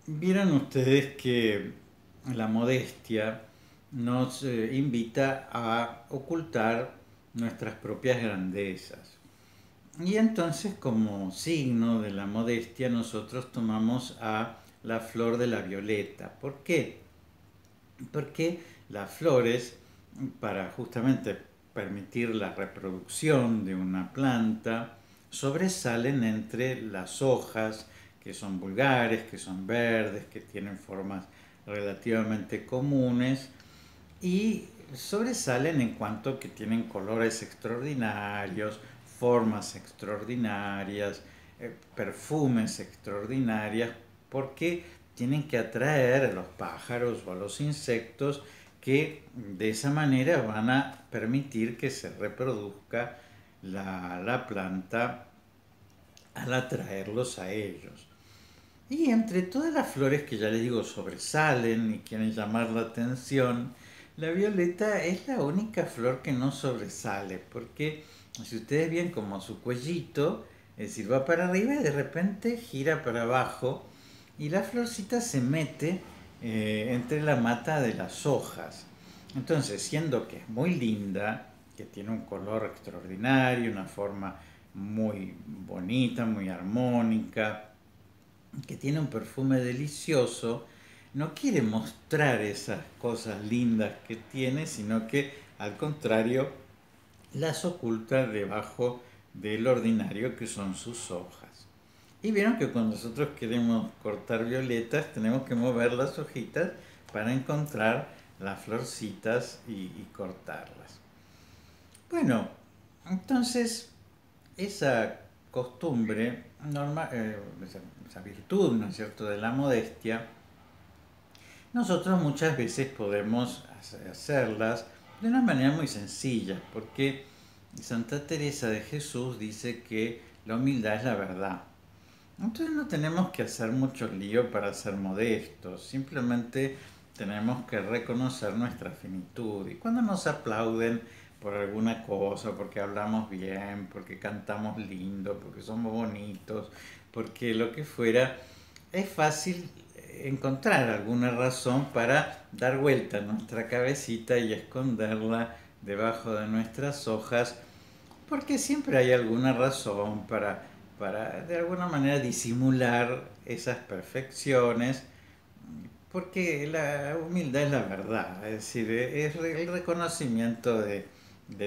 Vieron ustedes que la modestia nos invita a ocultar nuestras propias grandezas. Y entonces, como signo de la modestia, nosotros tomamos a la flor de la violeta. ¿Por qué? Porque las flores, para justamente permitir la reproducción de una planta, sobresalen entre las hojas, que son vulgares, que son verdes, que tienen formas relativamente comunes, y sobresalen en cuanto que tienen colores extraordinarios, formas extraordinarias, perfumes extraordinarios, porque tienen que atraer a los pájaros o a los insectos que de esa manera van a permitir que se reproduzca la planta al atraerlos a ellos. Y entre todas las flores que ya les digo sobresalen y quieren llamar la atención, la violeta es la única flor que no sobresale, porque si ustedes ven como su cuellito, es decir, va para arriba y de repente gira para abajo y la florcita se mete entre la mata de las hojas. Entonces, siendo que es muy linda, que tiene un color extraordinario, una forma muy bonita, muy armónica, que tiene un perfume delicioso, no quiere mostrar esas cosas lindas que tiene, sino que al contrario las oculta debajo del ordinario que son sus hojas. Y vieron que cuando nosotros queremos cortar violetas tenemos que mover las hojitas para encontrar las florcitas y cortarlas. Bueno, entonces esa costumbre, esa virtud, ¿no es cierto?, de la modestia, nosotros muchas veces podemos hacerlas de una manera muy sencilla, porque Santa Teresa de Jesús dice que la humildad es la verdad. Entonces no tenemos que hacer mucho lío para ser modestos, simplemente tenemos que reconocer nuestra finitud. Y cuando nos aplauden por alguna cosa, porque hablamos bien, porque cantamos lindo, porque somos bonitos, porque lo que fuera, es fácil encontrar alguna razón para dar vuelta a nuestra cabecita y esconderla debajo de nuestras hojas, porque siempre hay alguna razón para de alguna manera disimular esas perfecciones, porque la humildad es la verdad, es decir, es el reconocimiento de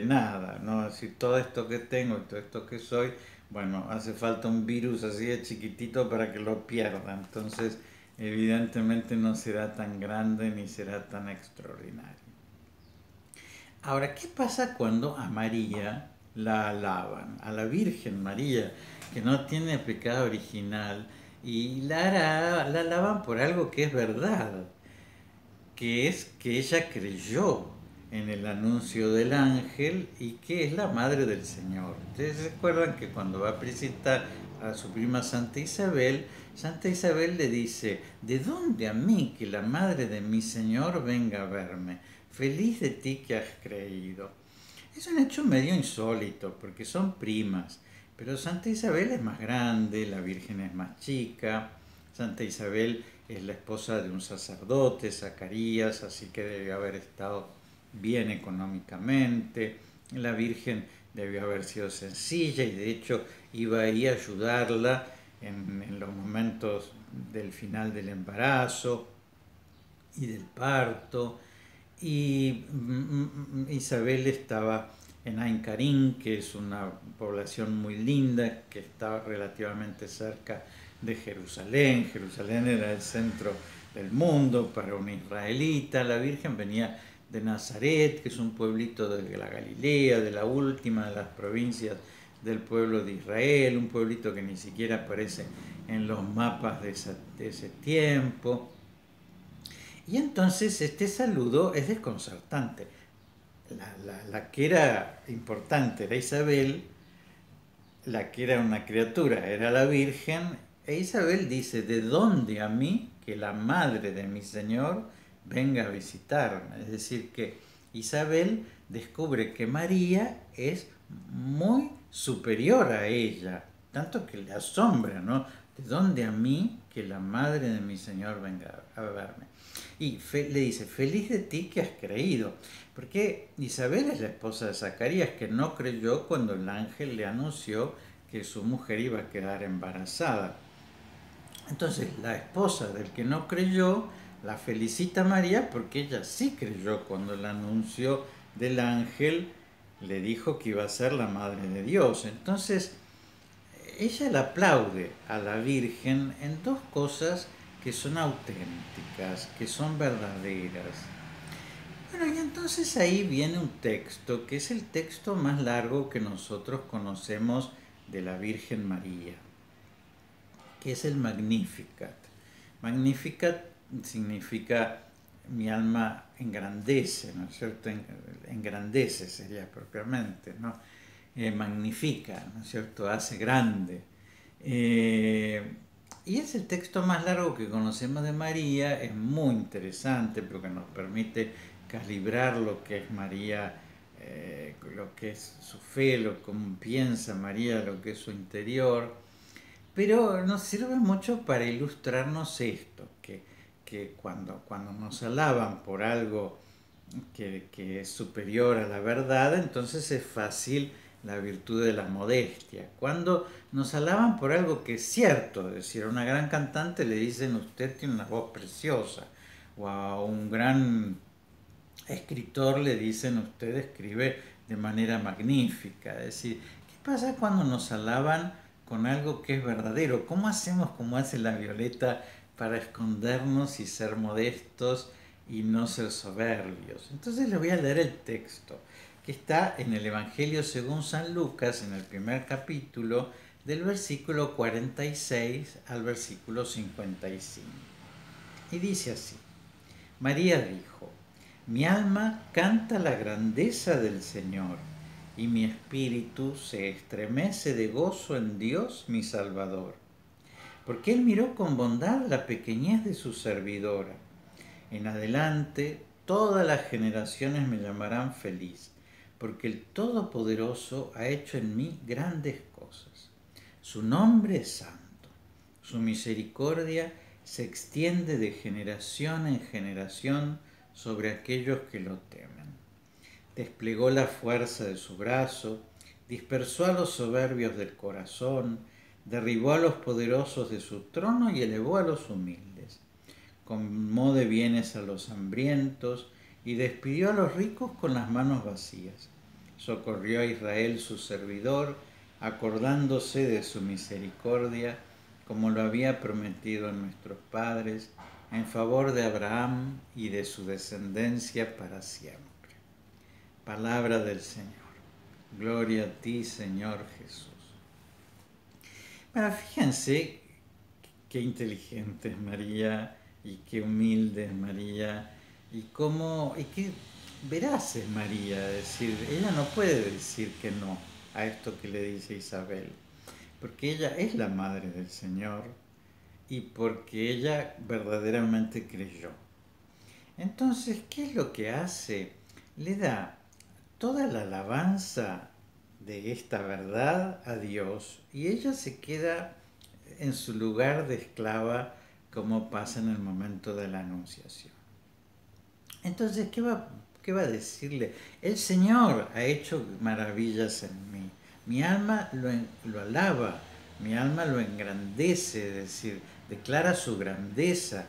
nada, ¿no? Es decir, todo esto que tengo y todo esto que soy, bueno, hace falta un virus así de chiquitito para que lo pierda, entonces evidentemente no será tan grande ni será tan extraordinario. Ahora, ¿qué pasa cuando a María la alaban? A la Virgen María, que no tiene pecado original, y la alaban por algo que es verdad, que es que ella creyó en el anuncio del ángel y que es la madre del Señor. Ustedes recuerdan que cuando va a presentar a su prima Santa Isabel le dice: ¿de dónde a mí que la madre de mi Señor venga a verme? Feliz de ti que has creído. Es un hecho medio insólito porque son primas, pero Santa Isabel es más grande, la Virgen es más chica. Santa Isabel es la esposa de un sacerdote, Zacarías, así que debe haber estado bien económicamente. La Virgen debió haber sido sencilla y de hecho iba ahí a ayudarla en los momentos del final del embarazo y del parto. Y Isabel estaba en Ain Karim, que es una población muy linda que está relativamente cerca de Jerusalén. Jerusalén era el centro del mundo para un israelita. La Virgen venía de Nazaret, que es un pueblito de la Galilea, de la última de las provincias del pueblo de Israel, un pueblito que ni siquiera aparece en los mapas de ese tiempo. Y entonces este saludo es desconcertante. La que era importante era Isabel, la que era una criatura era la Virgen, e Isabel dice: ¿de dónde a mí que la madre de mi Señor venga a visitarme? Es decir, que Isabel descubre que María es muy superior a ella, tanto que le asombra, ¿no? ¿De dónde a mí que la madre de mi Señor venga a verme? Y le dice, feliz de ti que has creído. Porque Isabel es la esposa de Zacarías, que no creyó cuando el ángel le anunció que su mujer iba a quedar embarazada. Entonces la esposa del que no creyó la felicita a María porque ella sí creyó cuando el anuncio del ángel le dijo que iba a ser la madre de Dios. Entonces ella le aplaude a la Virgen en dos cosas que son auténticas, que son verdaderas. Bueno, y entonces ahí viene un texto que es el texto más largo que nosotros conocemos de la Virgen María, que es el Magnificat. Magnificat significa mi alma engrandece, ¿no es cierto? Engrandece sería propiamente, ¿no? Magnifica, ¿no es cierto? Hace grande. Y es el texto más largo que conocemos de María, es muy interesante porque nos permite calibrar lo que es María, lo que es su fe, cómo piensa María, lo que es su interior. Pero nos sirve mucho para ilustrarnos esto, que cuando nos alaban por algo que es superior a la verdad, entonces es fácil la virtud de la modestia. Cuando nos alaban por algo que es cierto, es decir, a una gran cantante le dicen usted tiene una voz preciosa, o a un gran escritor le dicen usted escribe de manera magnífica. Es decir, ¿qué pasa cuando nos alaban con algo que es verdadero? ¿Cómo hacemos como hace la Violeta para escondernos y ser modestos y no ser soberbios? Entonces les voy a leer el texto que está en el Evangelio según San Lucas, en el primer capítulo, del versículo 46 al versículo 55. Y dice así: María dijo, mi alma canta la grandeza del Señor, y mi espíritu se estremece de gozo en Dios mi Salvador, porque Él miró con bondad la pequeñez de su servidora. En adelante todas las generaciones me llamarán feliz, porque el Todopoderoso ha hecho en mí grandes cosas. Su nombre es santo, su misericordia se extiende de generación en generación sobre aquellos que lo temen. Desplegó la fuerza de su brazo, dispersó a los soberbios del corazón, derribó a los poderosos de su trono y elevó a los humildes. Colmó de bienes a los hambrientos y despidió a los ricos con las manos vacías. Socorrió a Israel su servidor, acordándose de su misericordia, como lo había prometido a nuestros padres, en favor de Abraham y de su descendencia para siempre. Palabra del Señor. Gloria a ti, Señor Jesús. Bueno, fíjense qué inteligente es María y qué humilde es María y qué veraz es María. Es decir, ella no puede decir que no a esto que le dice Isabel, porque ella es la madre del Señor y porque ella verdaderamente creyó. Entonces, ¿qué es lo que hace? Le da toda la alabanza de esta verdad a Dios y ella se queda en su lugar de esclava como pasa en el momento de la anunciación. Entonces, ¿qué va a decirle? El Señor ha hecho maravillas en mí. Mi alma lo alaba, mi alma lo engrandece, es decir, declara su grandeza,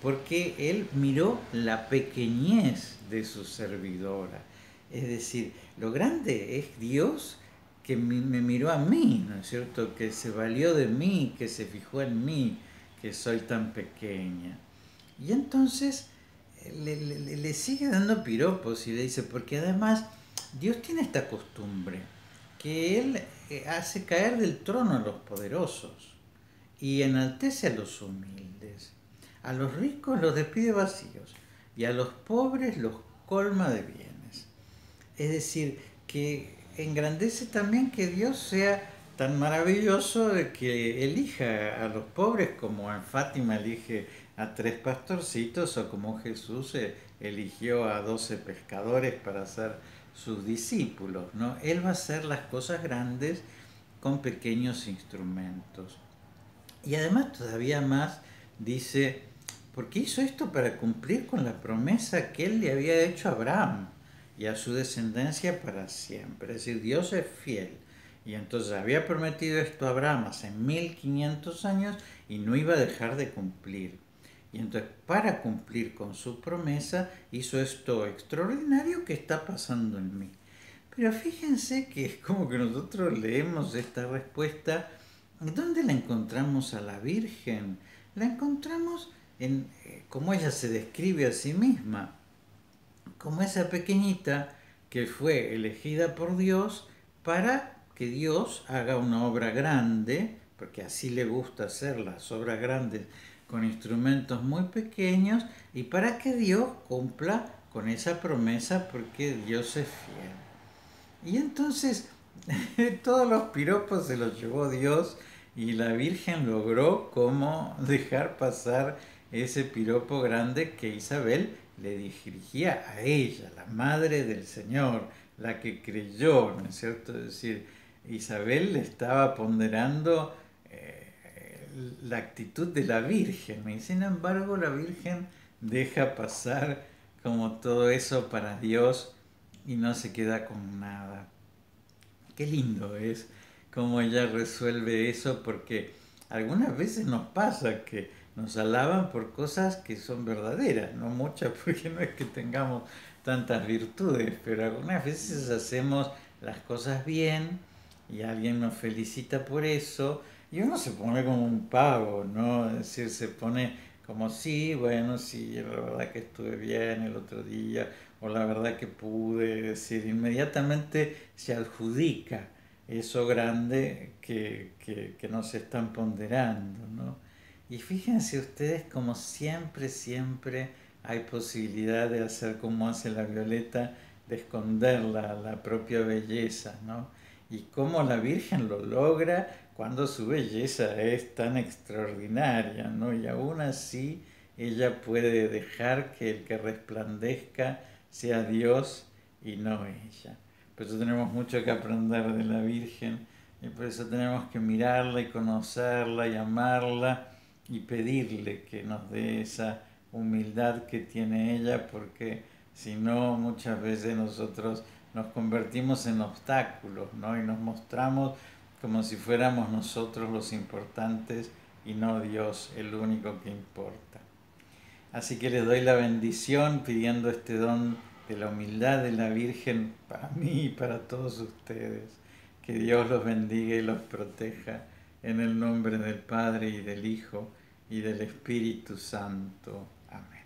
porque Él miró la pequeñez de su servidora. Es decir, lo grande es Dios que me miró a mí, ¿no es cierto? Que se valió de mí, que se fijó en mí, que soy tan pequeña. Y entonces le sigue dando piropos y le dice, porque además Dios tiene esta costumbre, que Él hace caer del trono a los poderosos y enaltece a los humildes. A los ricos los despide vacíos y a los pobres los colma de bienes. Es decir, que engrandece también que Dios sea tan maravilloso de que elija a los pobres como en Fátima elige a 3 pastorcitos o como Jesús eligió a 12 pescadores para ser sus discípulos, ¿no? Él va a hacer las cosas grandes con pequeños instrumentos. Y además todavía más dice, porque hizo esto para cumplir con la promesa que él le había hecho a Abraham y a su descendencia para siempre. Es decir, Dios es fiel. Y entonces había prometido esto a Abraham hace 1500 años y no iba a dejar de cumplir. Y entonces, para cumplir con su promesa, hizo esto extraordinario que está pasando en mí. Pero fíjense que es como que nosotros leemos esta respuesta. ¿Dónde la encontramos a la Virgen? La encontramos en cómo ella se describe a sí misma, como esa pequeñita que fue elegida por Dios para que Dios haga una obra grande, porque así le gusta hacer las obras grandes con instrumentos muy pequeños, y para que Dios cumpla con esa promesa, porque Dios es fiel. Y entonces todos los piropos se los llevó Dios y la Virgen logró como dejar pasar ese piropo grande que Isabel le dirigía a ella, la madre del Señor, la que creyó, ¿no es cierto? Es decir, Isabel le estaba ponderando la actitud de la Virgen y sin embargo la Virgen deja pasar como todo eso para Dios y no se queda con nada. Qué lindo es cómo ella resuelve eso, porque algunas veces nos pasa que nos alaban por cosas que son verdaderas, no muchas, porque no es que tengamos tantas virtudes, pero algunas veces hacemos las cosas bien y alguien nos felicita por eso y uno se pone como un pavo, ¿no? Es decir, se pone como sí, bueno, sí, la verdad que estuve bien el otro día, o la verdad que pude, decir, inmediatamente se adjudica eso grande que nos están ponderando, ¿no? Y fíjense ustedes como siempre, siempre hay posibilidad de hacer como hace la Violeta, de esconder la propia belleza, ¿no? Y cómo la Virgen lo logra cuando su belleza es tan extraordinaria, ¿no? Y aún así ella puede dejar que el que resplandezca sea Dios y no ella. Por eso tenemos mucho que aprender de la Virgen y por eso tenemos que mirarla y conocerla y amarla y pedirle que nos dé esa humildad que tiene ella, porque si no muchas veces nosotros nos convertimos en obstáculos, ¿no? Y nos mostramos como si fuéramos nosotros los importantes y no Dios el único que importa. Así que les doy la bendición pidiendo este don de la humildad de la Virgen para mí y para todos ustedes. Que Dios los bendiga y los proteja en el nombre del Padre y del Hijo y del Espíritu Santo. Amén.